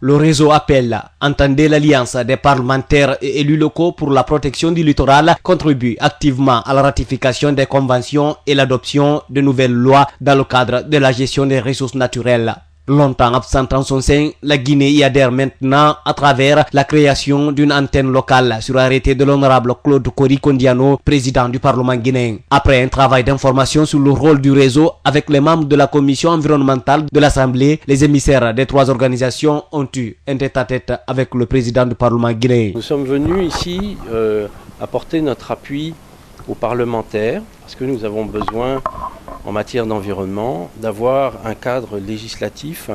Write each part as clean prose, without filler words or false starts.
Le réseau appelle, entendez l'alliance des parlementaires et élus locaux pour la protection du littoral contribue activement à la ratification des conventions et l'adoption de nouvelles lois dans le cadre de la gestion des ressources naturelles. Longtemps absente en son sein, la Guinée y adhère maintenant à travers la création d'une antenne locale sur arrêté de l'honorable Claude Kori Kondiano, président du Parlement guinéen. Après un travail d'information sur le rôle du réseau avec les membres de la commission environnementale de l'Assemblée, les émissaires des trois organisations ont eu un tête-à-tête avec le président du Parlement guinéen. Nous sommes venus ici apporter notre appui aux parlementaires parce que nous avons besoin en matière d'environnement, d'avoir un cadre législatif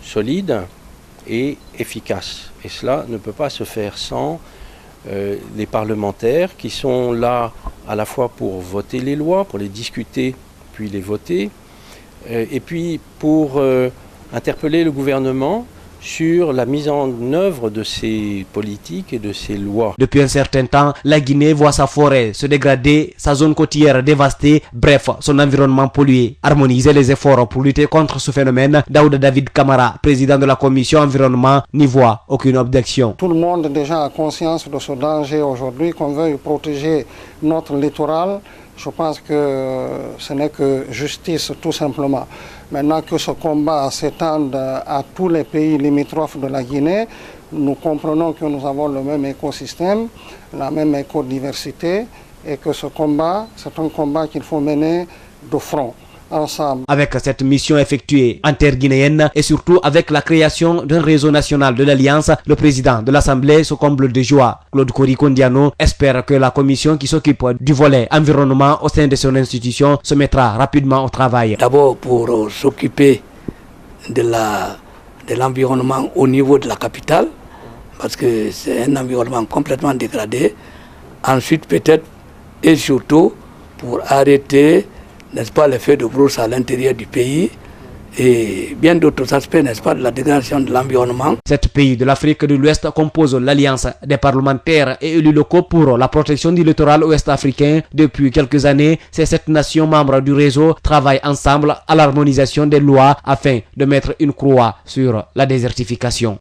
solide et efficace. Et cela ne peut pas se faire sans les parlementaires qui sont là à la fois pour voter les lois, pour les discuter, puis les voter, et puis pour interpeller le gouvernement sur la mise en œuvre de ces politiques et de ces lois. Depuis un certain temps, la Guinée voit sa forêt se dégrader, sa zone côtière dévastée, bref, son environnement pollué. Harmoniser les efforts pour lutter contre ce phénomène, Daouda David Camara, président de la commission environnement, n'y voit aucune objection. Tout le monde déjà a conscience de ce danger aujourd'hui, qu'on veuille protéger notre littoral. Je pense que ce n'est que justice tout simplement. Maintenant que ce combat s'étende à tous les pays limitrophes de la Guinée, nous comprenons que nous avons le même écosystème, la même écodiversité et que ce combat, c'est un combat qu'il faut mener de front. Ensemble. Avec cette mission effectuée interguinéenne et surtout avec la création d'un réseau national de l'Alliance, le président de l'Assemblée se comble de joie. Claude Kori Kondiano espère que la commission qui s'occupe du volet environnement au sein de son institution se mettra rapidement au travail. D'abord pour s'occuper de l'environnement au niveau de la capitale, parce que c'est un environnement complètement dégradé. Ensuite peut-être et surtout pour arrêter, n'est-ce pas, l'effet de brousse à l'intérieur du pays et bien d'autres aspects, n'est-ce pas, de la dégradation de l'environnement. Sept pays de l'Afrique de l'Ouest composent l'alliance des parlementaires et élus locaux pour la protection du littoral ouest africain. Depuis quelques années, ces 7 nations membres du réseau travaillent ensemble à l'harmonisation des lois afin de mettre une croix sur la désertification.